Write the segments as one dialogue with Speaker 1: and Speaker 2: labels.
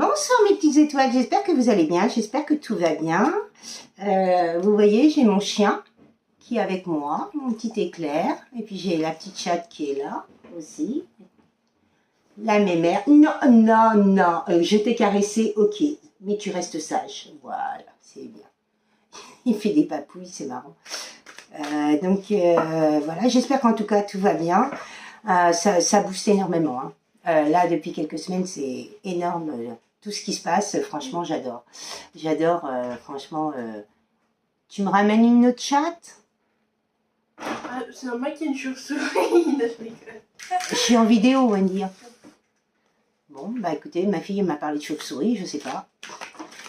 Speaker 1: Bonsoir mes petites étoiles, j'espère que vous allez bien, j'espère que tout va bien. Vous voyez, j'ai mon chien qui est avec moi, mon petit éclair, et puis j'ai la petite chatte qui est là aussi. La mémère, non, non, non, je t'ai caressé, ok, mais tu restes sage, voilà, c'est bien. Il fait des papouilles, c'est marrant. Voilà, j'espère qu'en tout cas tout va bien. Ça booste énormément, hein. Là, depuis quelques semaines, c'est énorme. Tout ce qui se passe, franchement, j'adore. J'adore, franchement. Tu me ramènes une autre chatte?
Speaker 2: C'est normal qu'il y ait une chauve-souris.
Speaker 1: Je suis en vidéo, Wendy. Bon, bah écoutez, ma fille m'a parlé de chauve-souris, je sais pas.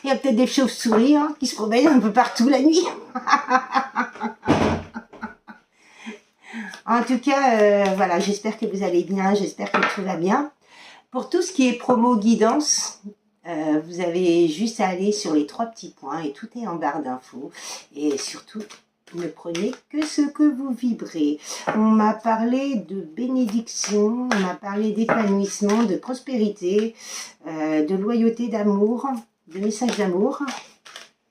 Speaker 1: Il y a peut-être des chauves-souris hein, qui se promènent un peu partout la nuit. En tout cas, voilà, j'espère que vous allez bien, j'espère que tout va bien. Pour tout ce qui est promo guidance, vous avez juste à aller sur les 3 petits points et tout est en barre d'infos. Et surtout, ne prenez que ce que vous vibrez. On m'a parlé de bénédiction, on m'a parlé d'épanouissement, de prospérité, de loyauté, d'amour, de messages d'amour.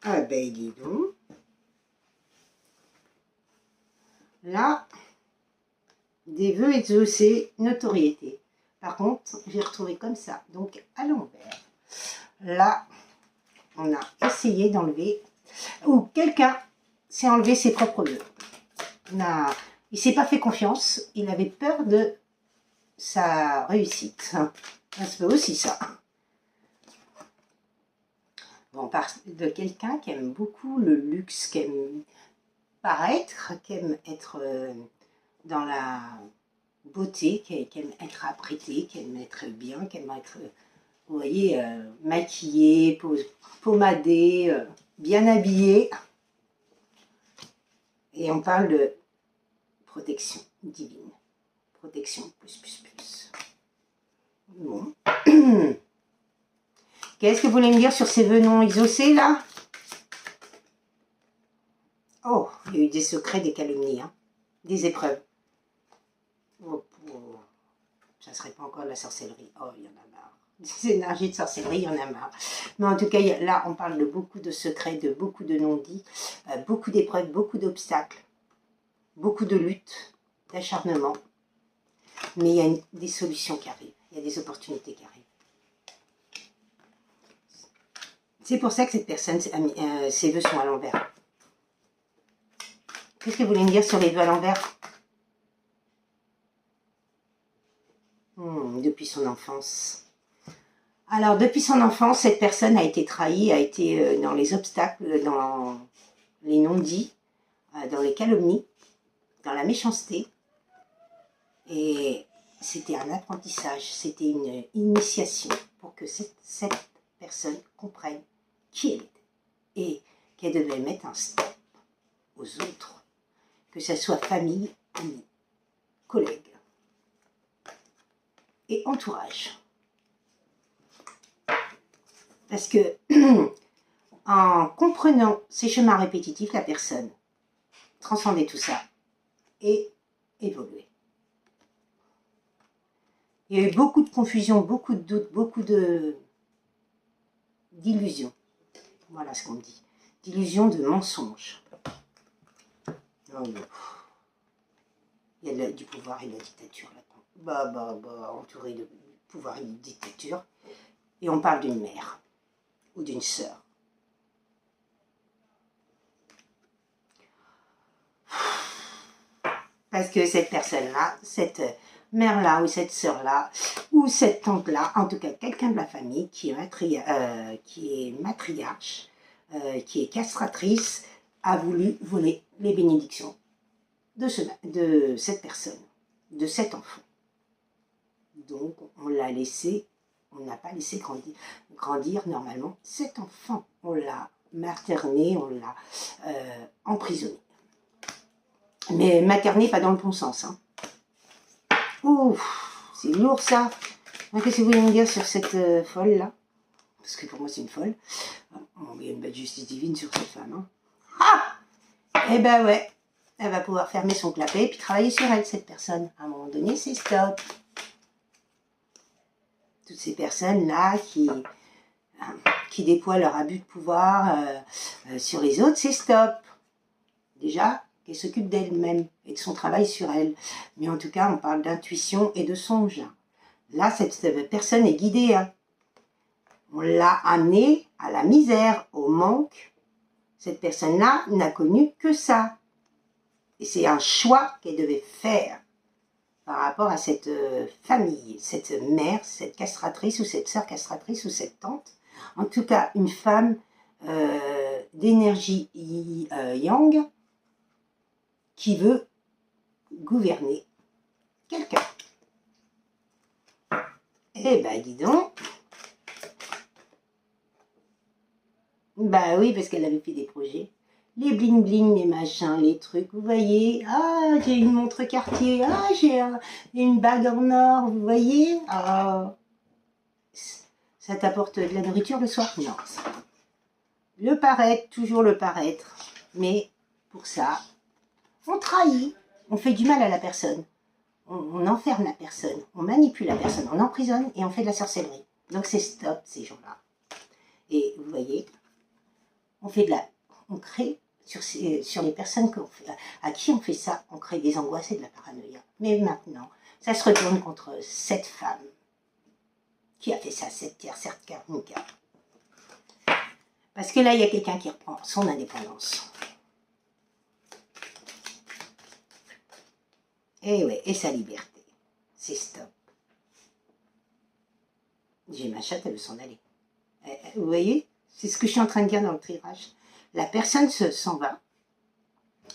Speaker 1: Ah ben dis donc. Là, des vœux exaucés, notoriété. Par contre, j'ai retrouvé comme ça, donc à l'envers. Là, on a essayé d'enlever, ou quelqu'un s'est enlevé ses propres vœux. Il ne s'est pas fait confiance, il avait peur de sa réussite. Ça se fait aussi ça. Bon, on parle de quelqu'un qui aime beaucoup le luxe, qui aime paraître, qui aime être dans la beauté, qui aime être apprêté, qui aime être bien, qui aime être, vous voyez, maquillé, pommadé, bien habillé. Et on parle de protection divine. Protection plus. Bon. Qu'est-ce que vous voulez me dire sur ces vœux non exaucés, là? Oh, il y a eu des secrets, des calomnies, hein, des épreuves. Oh, ça ne serait pas encore de la sorcellerie. Oh, il y en a marre. Des énergies de sorcellerie, il y en a marre. Mais en tout cas, là, on parle de beaucoup de secrets, de beaucoup de non-dits, beaucoup d'épreuves, beaucoup d'obstacles, beaucoup de luttes, d'acharnement. Mais il y a des solutions qui arrivent, il y a des opportunités qui arrivent. C'est pour ça que cette personne, ses vœux sont à l'envers. Qu'est-ce que vous voulez me dire sur les vœux à l'envers? Depuis son enfance. Alors, depuis son enfance, cette personne a été trahie, a été dans les obstacles, dans les non-dits, dans les calomnies, dans la méchanceté. Et c'était un apprentissage, c'était une initiation pour que cette personne comprenne qui elle était et qu'elle devait mettre un stop aux autres, que ce soit famille, amis, collègues et entourage. Parce que en comprenant ces chemins répétitifs, la personne transcendait tout ça et évoluait. Il y a eu beaucoup de confusion, beaucoup de doutes, beaucoup d'illusions. Voilà ce qu'on me dit. D'illusions, de mensonges. Oh, bon. Il y a du pouvoir et de la dictature là-dedans. Entouré de pouvoir et de dictature. Et on parle d'une mère ou d'une sœur. Parce que cette personne-là, cette mère-là ou cette sœur-là ou cette tante-là, en tout cas quelqu'un de la famille qui est matriarche, qui est castratrice, a voulu voler les bénédictions de cette personne, de cet enfant. Donc on l'a laissé, on n'a pas laissé grandir normalement cet enfant. On l'a materné, on l'a emprisonné. Mais materné, pas dans le bon sens. Hein. Ouf, c'est lourd ça. Qu'est-ce que vous voulez me dire sur cette folle-là? Parce que pour moi, c'est une folle. Il y a une belle justice divine sur cette femme. Hein. Ah! Eh ben ouais, elle va pouvoir fermer son clapet et puis travailler sur elle, cette personne. À un moment donné, c'est stop. Toutes ces personnes-là qui qui déploient leur abus de pouvoir sur les autres, c'est stop. Déjà, qu'elle s'occupe d'elle-même et de son travail sur elle. Mais en tout cas, on parle d'intuition et de songe. Là, cette personne est guidée. Hein. On l'a amenée à la misère, au manque. Cette personne-là n'a connu que ça. Et c'est un choix qu'elle devait faire par rapport à cette famille, cette mère, cette castratrice ou cette sœur castratrice ou cette tante. En tout cas, une femme d'énergie yang qui veut gouverner quelqu'un. Eh ben, dis donc. Bah oui, parce qu'elle avait fait des projets. Les bling-bling, les machins, les trucs, vous voyez. Ah, j'ai une montre Cartier. Ah, j'ai une bague en or, vous voyez. Ah, ça t'apporte de la nourriture le soir? Non. Le paraître, toujours le paraître. Mais pour ça, on trahit. On fait du mal à la personne. On enferme la personne. On manipule la personne. On emprisonne et on fait de la sorcellerie. Donc c'est stop, ces gens-là. Et vous voyez, on crée sur les personnes à qui on fait ça, on crée des angoisses et de la paranoïa. Mais maintenant, ça se retourne contre cette femme qui a fait ça, cette tiers, certes karmica. Parce que là, il y a quelqu'un qui reprend son indépendance. Et ouais, et sa liberté. C'est stop. J'ai ma chatte, elle veut s'en aller. Vous voyez, c'est ce que je suis en train de dire dans le tirage. La personne s'en va,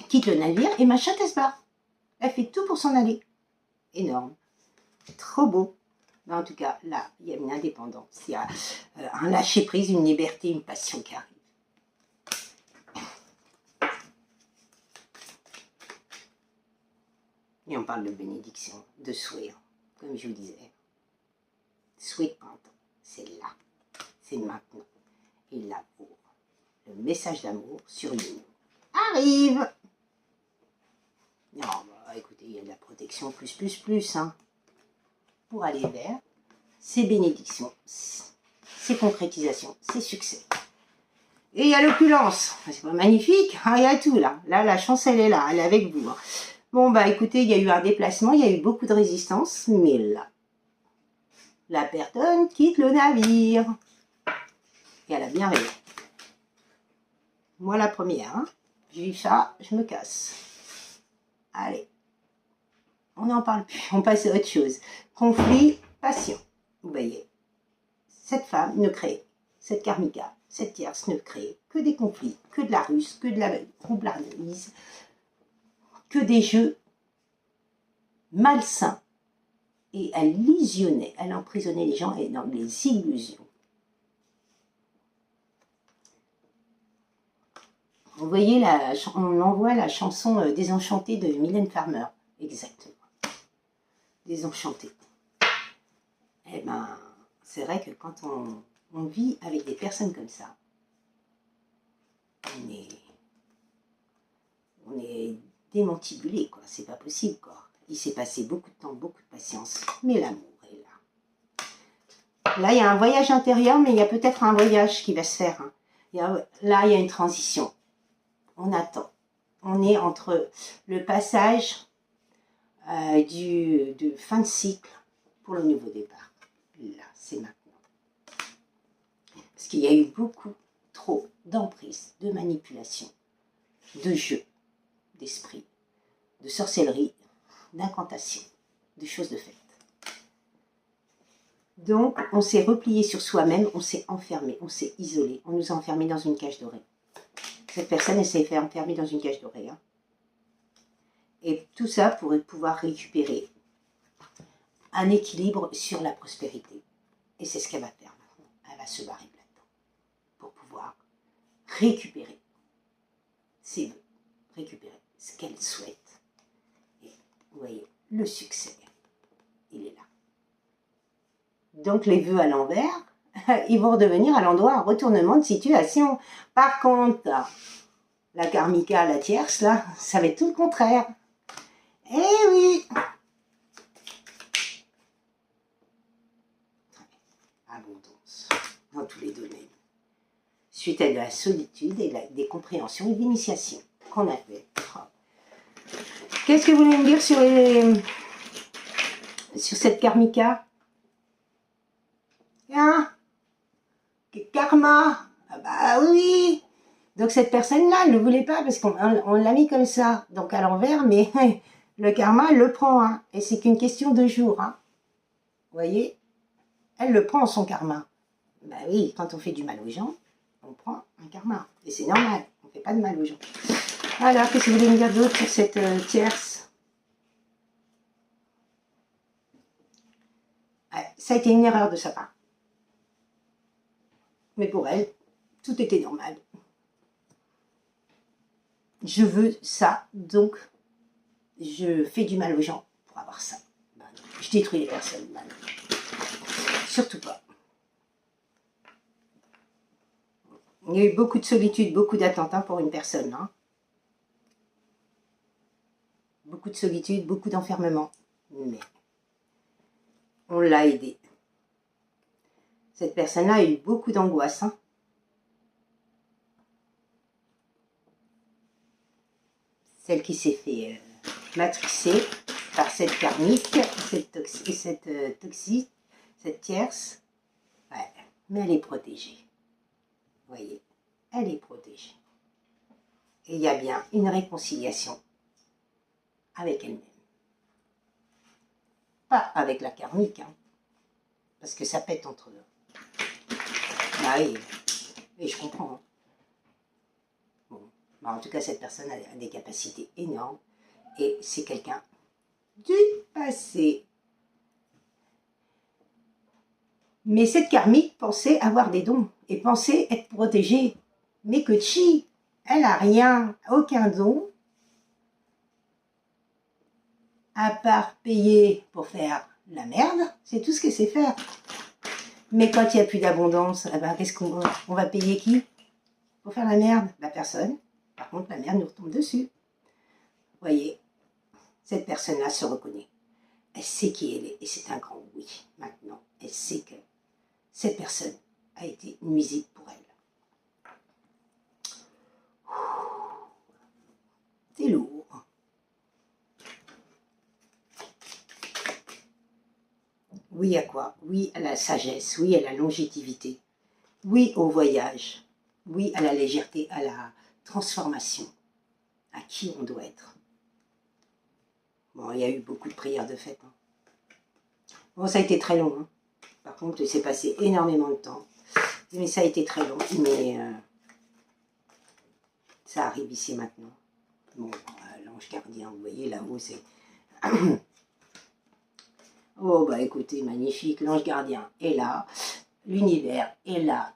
Speaker 1: quitte le navire, et ma chatte, elle se barre. Elle fait tout pour s'en aller. Énorme. Trop beau. Mais en tout cas, là, il y a une indépendance. Il y a un lâcher-prise, une liberté, une passion qui arrive. Et on parle de bénédiction, de souhait, comme je vous disais. Souhait de printemps, c'est là, c'est maintenant. Et l'amour, le message d'amour sur l'union arrive. Non, bah, écoutez, il y a de la protection plus, hein, pour aller vers ces bénédictions, ces concrétisations, ces succès. Et il y a l'opulence, c'est pas magnifique, hein, il y a tout là. Là, la chance, elle est là, elle est avec vous. Hein. Bon, bah écoutez, il y a eu un déplacement, il y a eu beaucoup de résistance, mais là, la personne quitte le navire. Et elle a bien raison. Moi, la première, hein. J'ai vu ça, je me casse. Allez, on n'en parle plus, on passe à autre chose. Conflit, passion. Vous voyez, cette femme ne crée, cette karmica, cette tierce ne crée que des conflits, que de la ruse, que de la roublardise, que des jeux malsains. Et elle illusionnait, elle emprisonnait les gens dans les illusions. Vous voyez, on envoie la chanson Désenchantée de Mylène Farmer. Exactement. Désenchantée. Eh ben, c'est vrai que quand on vit avec des personnes comme ça, on est démantibulé, quoi. C'est pas possible, quoi. Il s'est passé beaucoup de temps, beaucoup de patience, mais l'amour est là. Là, il y a un voyage intérieur, mais il y a peut-être un voyage qui va se faire. Hein. Là, il y a une transition. On attend. On est entre le passage de fin de cycle pour le nouveau départ. Là, c'est maintenant. Parce qu'il y a eu beaucoup, trop d'emprise, de manipulation, de jeu, d'esprit, de sorcellerie, d'incantation, de choses de faites. Donc, on s'est replié sur soi-même, on s'est enfermé, on s'est isolé, on nous a enfermés dans une cage dorée. Cette personne, elle s'est fait enfermer dans une cage dorée. Hein. Et tout ça pour pouvoir récupérer un équilibre sur la prospérité. Et c'est ce qu'elle va faire maintenant. Elle va se barrer là-dedans pour pouvoir récupérer ses vœux, récupérer ce qu'elle souhaite. Et vous voyez, le succès, il est là. Donc les vœux à l'envers, ils vont redevenir à l'endroit un retournement de situation. Par contre, la karmica, la tierce, là, ça va être tout le contraire. Eh oui! Abondance. dans tous les domaines. Suite à de la solitude et des compréhensions et d'initiation qu'on a fait. Oh. Qu'est-ce que vous voulez me dire sur cette karmika? Hein? Karma? Ah bah oui! Donc cette personne-là, elle ne le voulait pas parce qu'on l'a mis comme ça, donc à l'envers, mais le karma, elle le prend, hein, et c'est qu'une question de jours. Hein. Vous voyez? Elle le prend, son karma. Bah oui, quand on fait du mal aux gens, on prend un karma. Et c'est normal, on ne fait pas de mal aux gens. Alors, qu'est-ce que vous voulez me dire d'autre sur cette tierce? Ça a été une erreur de sa part. Mais pour elle, tout était normal. Je veux ça, donc je fais du mal aux gens pour avoir ça. Ben, je détruis les personnes. Ben, surtout pas. Il y a eu beaucoup de solitude, beaucoup d'attentats pour une personne. Hein. Beaucoup de solitude, beaucoup d'enfermement. Mais on l'a aidé. Cette personne-là a eu beaucoup d'angoisse. Hein. Celle qui s'est fait matrixer par cette karmique, cette tierce. Ouais, mais elle est protégée. Vous voyez, elle est protégée. Et il y a bien une réconciliation avec elle-même. Pas avec la karmique, hein, parce que ça pète entre eux. Bah oui, et je comprends. Hein. Bon. Bah en tout cas, cette personne a des capacités énormes et c'est quelqu'un du passé. Mais cette karmique pensait avoir des dons et pensait être protégée. Mais que chi, elle n'a rien, aucun don, à part payer pour faire la merde, c'est tout ce qu'elle sait faire. Mais quand il n'y a plus d'abondance, eh ben, qu'est-ce qu'on va payer qui pour faire la merde? La personne. Par contre, la merde nous retombe dessus. Vous voyez, cette personne-là se reconnaît. Elle sait qui elle est, et c'est un grand oui. Maintenant, elle sait que cette personne a été nuisible pour elle. C'est lourd. Oui à quoi? Oui à la sagesse, oui à la longévité, oui au voyage, oui à la légèreté, à la transformation, à qui on doit être. Bon, il y a eu beaucoup de prières de fête. Hein. Bon, ça a été très long. Hein. Par contre, il s'est passé énormément de temps. Mais ça a été très long. Mais ça arrive ici maintenant. Bon, l'ange gardien, vous voyez, là-haut, c'est... Oh, bah écoutez, magnifique, l'ange gardien est là, l'univers est là,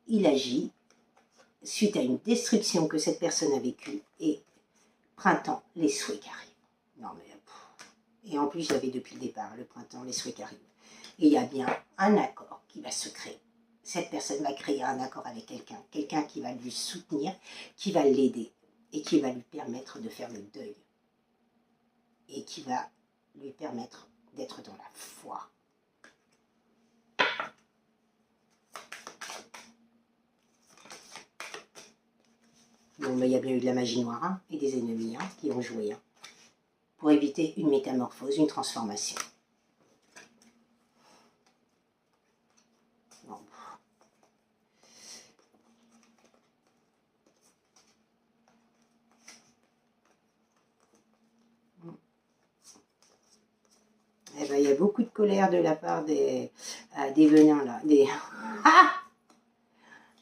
Speaker 1: il agit suite à une destruction que cette personne a vécue et printemps, les souhaits qui arrivent. Non mais, et en plus, j'avais depuis le départ, le printemps, les souhaits qui arrivent. Et il y a bien un accord qui va se créer. Cette personne va créer un accord avec quelqu'un, quelqu'un qui va lui soutenir, qui va l'aider et qui va lui permettre de faire le deuil. Et qui va lui permettre d'être dans la foi. Bon, mais il y a bien eu de la magie noire hein, et des ennemis hein, qui ont joué hein, pour éviter une métamorphose, une transformation. Bon. Eh ben, il y a beaucoup de colère de la part des venins là. Ah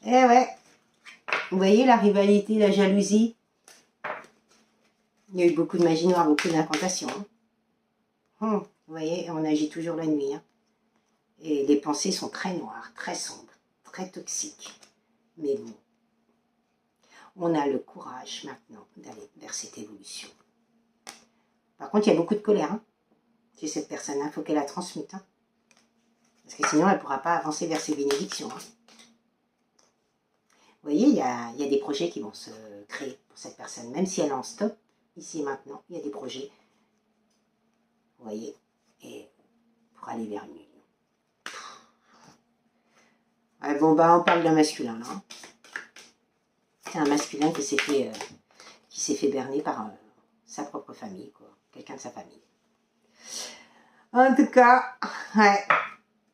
Speaker 1: eh ouais. Vous voyez la rivalité, la jalousie. Il y a eu beaucoup de magie noire, beaucoup d'incantations. Hein. Vous voyez, on agit toujours la nuit. Hein. Et les pensées sont très noires, très sombres, très toxiques. Mais bon, on a le courage maintenant d'aller vers cette évolution. Par contre, il y a beaucoup de colère. Hein. Chez cette personne-là, il faut qu'elle la transmute. Hein. Parce que sinon, elle ne pourra pas avancer vers ses bénédictions. Hein. Vous voyez, il y a des projets qui vont se créer pour cette personne. Même si elle est en stop, ici et maintenant, il y a des projets. Vous voyez, et pour aller vers une union. Ouais, bon, bah, on parle d'un masculin, là. Hein. C'est un masculin qui s'est fait berner par sa propre famille, quoi. Quelqu'un de sa famille. En tout cas, ouais,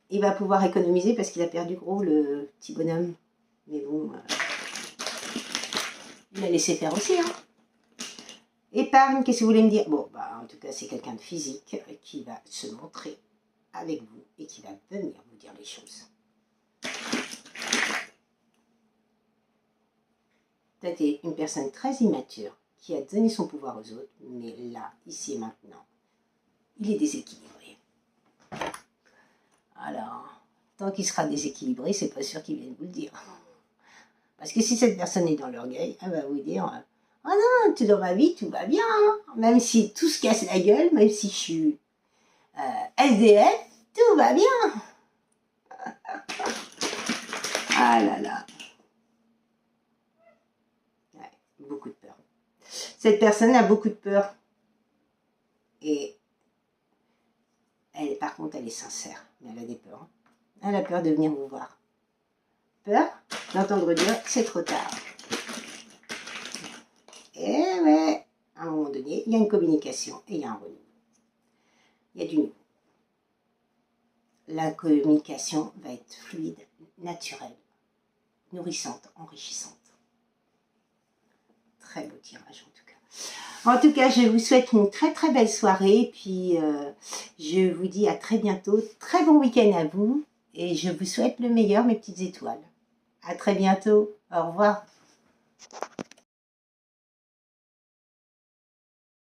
Speaker 1: il va pouvoir économiser parce qu'il a perdu gros, le petit bonhomme. Mais bon, il a laissé faire aussi, hein. Épargne, qu'est-ce que vous voulez me dire? Bon, bah, en tout cas, c'est quelqu'un de physique qui va se montrer avec vous et qui va venir vous dire les choses. Peut-être une personne très immature qui a donné son pouvoir aux autres, mais là, ici et maintenant, il est déséquilibré. Alors, tant qu'il sera déséquilibré, c'est pas sûr qu'il vienne vous le dire. Parce que si cette personne est dans l'orgueil, elle va vous dire « Oh non, tout dans ma vie, tout va bien. Hein. Même si tout se casse la gueule, même si je suis SDF, tout va bien. » Ah là là. Ouais, beaucoup de peur. Cette personne a beaucoup de peur. Et elle, par contre, elle est sincère. Mais elle a des peurs. Hein. Elle a peur de venir vous voir. Peur d'entendre dire que c'est trop tard. Et ouais, à un moment donné, il y a une communication et il y a un renouveau. Il y a du nouveau. La communication va être fluide, naturelle, nourrissante, enrichissante. Très beau tirage en tout cas. En tout cas, je vous souhaite une très très belle soirée. Puis je vous dis à très bientôt. Très bon week-end à vous. Et je vous souhaite le meilleur, mes petites étoiles. À très bientôt. Au revoir.